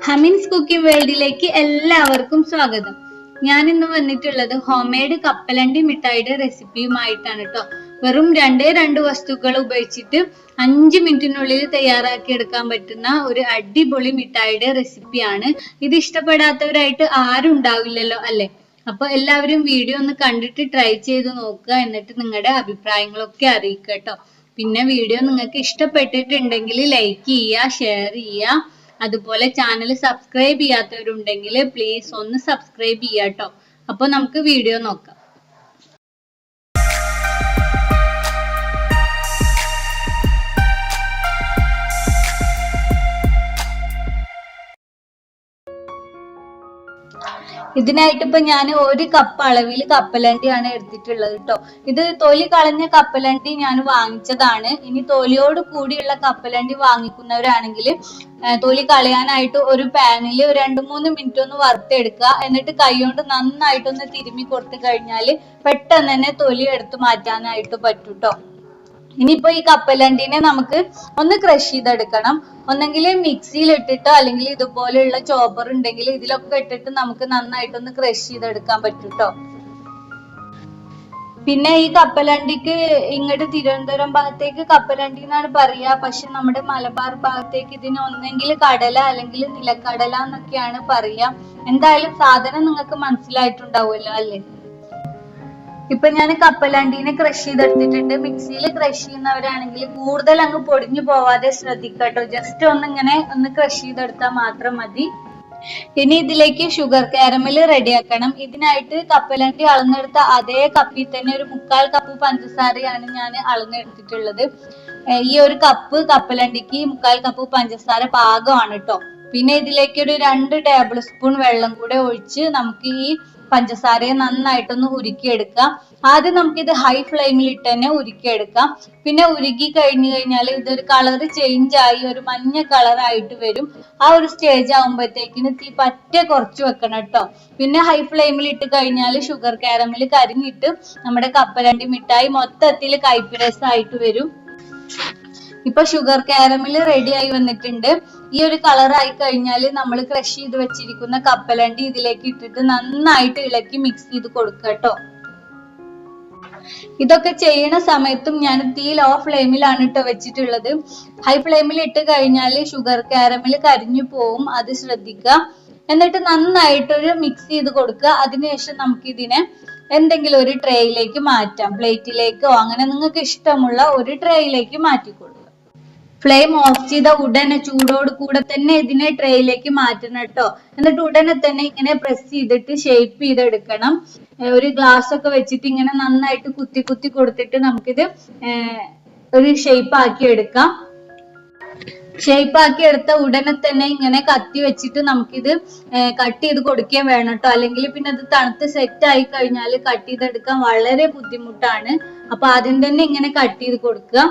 ഹമീൻസ് cooking വേൾഡിലേക്ക് എല്ലാവർക്കും സ്വാഗതം. ഞാൻ ഇന്ന് വന്നിട്ടുള്ളത് ഹോംമെയ്ഡ് കപ്പലണ്ടി മിഠായിയുടെ റെസിപ്പിയുമായിട്ടാണ് കേട്ടോ. വെറും രണ്ട് വസ്തുക്കൾ ഉപയോഗിച്ചിട്ട് 5 മിനിറ്റിനുള്ളിൽ തയ്യാറാക്കി എടുക്കാൻ പറ്റുന്ന ഒരു അടിപൊളി മിഠായിയുടെ റെസിപ്പിയാണ്. ഇത് ഇഷ്ടപ്പെടാത്തവരായിട്ട് ആരും ഉണ്ടാവില്ലല്ലോ അല്ലെ? അപ്പൊ എല്ലാവരും വീഡിയോ ഒന്ന് കണ്ടിട്ട് ട്രൈ ചെയ്ത് നോക്കുക, എന്നിട്ട് നിങ്ങളുടെ അഭിപ്രായങ്ങളൊക്കെ അറിയിക്കുക കേട്ടോ. പിന്നെ വീഡിയോ നിങ്ങൾക്ക് ഇഷ്ടപ്പെട്ടിട്ടുണ്ടെങ്കിൽ ലൈക്ക് ചെയ്യുക, ഷെയർ ചെയ്യുക. അതുപോലെ ചാനൽ സബ്സ്ക്രൈബ് ചെയ്യാത്തവരുണ്ടെങ്കിൽ പ്ലീസ് ഒന്ന് സബ്സ്ക്രൈബ് ചെയ്യാട്ടോ. അപ്പൊ നമുക്ക് വീഡിയോ നോക്കാം. ഇതിനായിട്ട് ഇപ്പൊ ഞാൻ 1 കപ്പ് അളവിൽ കപ്പലണ്ടിയാണ് എടുത്തിട്ടുള്ളത് കേട്ടോ. ഇത് തൊലി കളഞ്ഞ കപ്പലണ്ടി ഞാൻ വാങ്ങിച്ചതാണ്. ഇനി തൊലിയോട് കൂടിയുള്ള കപ്പലണ്ടി വാങ്ങിക്കുന്നവരാണെങ്കിൽ തൊലി കളയാനായിട്ട് ഒരു പാനിൽ 2-3 മിനിറ്റ് ഒന്ന് വറുത്തെടുക്കുക. എന്നിട്ട് കൈകൊണ്ട് നന്നായിട്ടൊന്ന് തിരുമ്മി കൊടുത്തു കഴിഞ്ഞാൽ പെട്ടെന്ന് തന്നെ തൊലി എടുത്ത് മാറ്റാനായിട്ട് പറ്റും കേട്ടോ. ഇനിയിപ്പോ ഈ കപ്പലണ്ടിനെ നമുക്ക് ഒന്ന് ക്രഷ് ചെയ്തെടുക്കണം. ഒന്നെങ്കിൽ മിക്സിയിൽ ഇട്ടിട്ടോ അല്ലെങ്കിൽ ഇതുപോലെയുള്ള ചോപ്പർ ഉണ്ടെങ്കിൽ ഇതിലൊക്കെ ഇട്ടിട്ട് നമുക്ക് നന്നായിട്ടൊന്ന് ക്രഷ് ചെയ്തെടുക്കാൻ പറ്റും കേട്ടോ. പിന്നെ ഈ കപ്പലണ്ടിക്ക് ഇങ്ങോട്ട് തിരുവനന്തപുരം ഭാഗത്തേക്ക് കപ്പലണ്ടി എന്നാണ് പറയാ. പക്ഷെ നമ്മുടെ മലബാർ ഭാഗത്തേക്ക് ഇതിന് ഒന്നെങ്കിൽ കടല അല്ലെങ്കിൽ നിലക്കടല എന്നൊക്കെയാണ് പറയാ. എന്തായാലും സാധനം നിങ്ങൾക്ക് മനസ്സിലായിട്ടുണ്ടാവുമല്ലോ അല്ലേ? ഇപ്പൊ ഞാൻ കപ്പലണ്ടീനെ ക്രഷ് ചെയ്തെടുത്തിട്ടുണ്ട്. മിക്സിയിൽ ക്രഷ് ചെയ്യുന്നവരാണെങ്കിൽ കൂടുതൽ അങ്ങ് പൊടിഞ്ഞു പോവാതെ ശ്രദ്ധിക്കട്ടോ. ജസ്റ്റ് ഒന്ന് ക്രഷ് ചെയ്തെടുത്താൽ മാത്രം മതി. ഇനി ഇതിലേക്ക് ഷുഗർ കാരമൽ റെഡിയാക്കണം. ഇതിനായിട്ട് കപ്പലണ്ടി അളന്നെടുത്ത അതേ കപ്പിൽ തന്നെ ഒരു 1/4 കപ്പ് പഞ്ചസാരയാണ് ഞാൻ അളന്നെടുത്തിട്ടുള്ളത്. ഈ ഒരു കപ്പ് കപ്പലണ്ടിക്ക് 1/4 കപ്പ് പഞ്ചസാര പാകമാണ് കേട്ടോ. പിന്നെ ഇതിലേക്ക് ഒരു 2 ടേബിൾ സ്പൂൺ വെള്ളം കൂടെ ഒഴിച്ച് നമുക്ക് ഈ പഞ്ചസാരയെ നന്നായിട്ടൊന്ന് ഉരുക്കിയെടുക്കാം. ആദ്യം നമുക്കിത് ഹൈ ഫ്ലെയിമിൽ ഇട്ട് തന്നെ ഉരുക്കിയെടുക്കാം. പിന്നെ ഉരുക്കി കഴിഞ്ഞു കഴിഞ്ഞാൽ ഇതൊരു കളർ ചേഞ്ച് ആയി ഒരു മഞ്ഞ കളറായിട്ട് വരും. ആ ഒരു സ്റ്റേജ് ആകുമ്പോഴത്തേക്കിന് തീ പറ്റെ കുറച്ച് വെക്കണം കേട്ടോ. പിന്നെ ഹൈ ഫ്ലെയിമിൽ ഇട്ട് കഴിഞ്ഞാൽ ഷുഗർ കാരമൽ കരിഞ്ഞിട്ട് നമ്മുടെ കപ്പലണ്ടി മിഠായി മൊത്തത്തിൽ കയ്പ്പ് രസമായിട്ട് വരും. ഇപ്പൊ ഷുഗർ കാരമൽ റെഡി ആയി വന്നിട്ടുണ്ട്. ഈ ഒരു കളർ ആയി കഴിഞ്ഞാൽ നമ്മൾ ക്രഷ് ചെയ്ത് വെച്ചിരിക്കുന്ന കപ്പലണ്ടി ഇതിലേക്ക് ഇട്ടിട്ട് നന്നായിട്ട് ഇളക്കി മിക്സ് ചെയ്ത് കൊടുക്കുക കേട്ടോ. ഇതൊക്കെ ചെയ്യണ സമയത്തും ഞാൻ തീ ലോ ഫ്ലെയിമിലാണ് കേട്ടോ വെച്ചിട്ടുള്ളത്. ഹൈ ഫ്ലെയിമിൽ ഇട്ട് കഴിഞ്ഞാൽ ഷുഗർ കാരമൽ കരിഞ്ഞു പോവും, അത് ശ്രദ്ധിക്കുക. എന്നിട്ട് നന്നായിട്ടൊരു മിക്സ് ചെയ്ത് കൊടുക്കുക. അതിനുശേഷം നമുക്ക് ഇതിനെ എന്തെങ്കിലും ഒരു ട്രേയിലേക്ക് മാറ്റാം, പ്ലേറ്റിലേക്കോ അങ്ങനെ നിങ്ങൾക്ക് ഇഷ്ടമുള്ള ഒരു ട്രേയിലേക്ക് മാറ്റിക്കൊടുക്കുക. ഫ്ലെയിം ഓഫ് ചെയ്ത ഉടനെ ചൂടോട് കൂടെ തന്നെ ഇതിനെ ട്രേയിലേക്ക് മാറ്റണം കേട്ടോ. എന്നിട്ട് ഉടനെ തന്നെ ഇങ്ങനെ പ്രസ് ചെയ്തിട്ട് ഷേപ്പ് ചെയ്തെടുക്കണം. ഒരു ഗ്ലാസ് ഒക്കെ വെച്ചിട്ട് ഇങ്ങനെ നന്നായിട്ട് കുത്തി കൊടുത്തിട്ട് നമുക്കിത് ഒരു ഷേപ്പ് ആക്കി എടുക്കാം. ഷേപ്പ് ആക്കി എടുത്ത ഉടനെ തന്നെ ഇങ്ങനെ കത്തി വെച്ചിട്ട് നമുക്കിത് കട്ട് ചെയ്ത് കൊടുക്കുകയും വേണം കേട്ടോ. അല്ലെങ്കിൽ പിന്നെ അത് തണുത്ത് സെറ്റ് ആയി കഴിഞ്ഞാൽ കട്ട് ചെയ്തെടുക്കാൻ വളരെ ബുദ്ധിമുട്ടാണ്. അപ്പൊ ആദ്യം തന്നെ ഇങ്ങനെ കട്ട് ചെയ്ത് കൊടുക്കുക.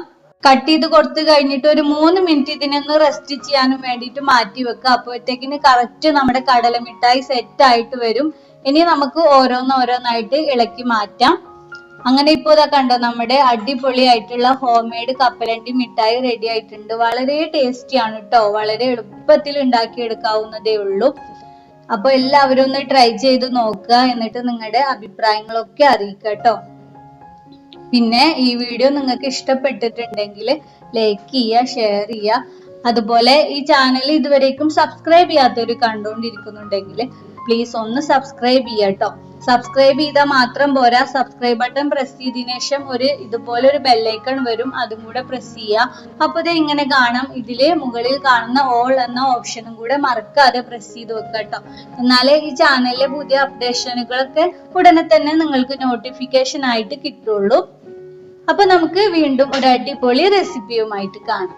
കട്ട് ചെയ്ത് കൊടുത്തു കഴിഞ്ഞിട്ട് ഒരു 3 മിനിറ്റ് ഇതിനൊന്ന് റെസ്റ്റ് ചെയ്യാനും വേണ്ടിയിട്ട് മാറ്റി വെക്കുക. അപ്പോഴത്തേക്കിന് കറക്റ്റ് നമ്മുടെ കടല മിഠായി സെറ്റ് ആയിട്ട് വരും. ഇനി നമുക്ക് ഓരോന്നായിട്ട് ഇളക്കി മാറ്റാം. അങ്ങനെ ഇപ്പോ ഇതാ കണ്ടോ, നമ്മുടെ അടിപൊളിയായിട്ടുള്ള ഹോം മെയ്ഡ് കപ്പലണ്ടി മിഠായി റെഡി ആയിട്ടുണ്ട്. വളരെ ടേസ്റ്റി ആണ് കേട്ടോ. വളരെ എളുപ്പത്തിൽ ഉണ്ടാക്കിയെടുക്കാവുന്നതേ ഉള്ളൂ. അപ്പൊ എല്ലാവരും ഒന്ന് ട്രൈ ചെയ്ത് നോക്കുക, എന്നിട്ട് നിങ്ങളുടെ അഭിപ്രായങ്ങളൊക്കെ അറിയിക്കുക കേട്ടോ. പിന്നെ ഈ വീഡിയോ നിങ്ങൾക്ക് ഇഷ്ടപ്പെട്ടിട്ടുണ്ടെങ്കിൽ ലൈക്ക് ചെയ്യുക, ഷെയർ ചെയ്യുക. അതുപോലെ ഈ ചാനൽ ഇതുവരേക്കും സബ്സ്ക്രൈബ് ചെയ്യാത്തവർ കണ്ടുകൊണ്ടിരിക്കുന്നുണ്ടെങ്കിൽ പ്ലീസ് ഒന്ന് സബ്സ്ക്രൈബ് ചെയ്യുക കേട്ടോ. സബ്സ്ക്രൈബ് ചെയ്താൽ മാത്രം പോരാ, സബ്സ്ക്രൈബ് ബട്ടൺ പ്രസ് ചെയ്തതിനു ശേഷം ഇതുപോലെ ഒരു ബെല്ലൈക്കൺ വരും, അതും കൂടെ പ്രസ് ചെയ്യുക. അപ്പൊ ഇത് ഇങ്ങനെ കാണാം. ഇതില് മുകളിൽ കാണുന്ന ഓൾ എന്ന ഓപ്ഷനും കൂടെ മറക്കാതെ പ്രസ് ചെയ്ത് വെക്കുക കേട്ടോ. എന്നാലേ ഈ ചാനലിലെ പുതിയ അപ്ഡേഷനുകളൊക്കെ ഉടനെ തന്നെ നിങ്ങൾക്ക് നോട്ടിഫിക്കേഷൻ ആയിട്ട് കിട്ടുള്ളൂ. അപ്പൊ നമുക്ക് വീണ്ടും ഒരു അടിപൊളി റെസിപ്പിയുമായിട്ട് കാണാം.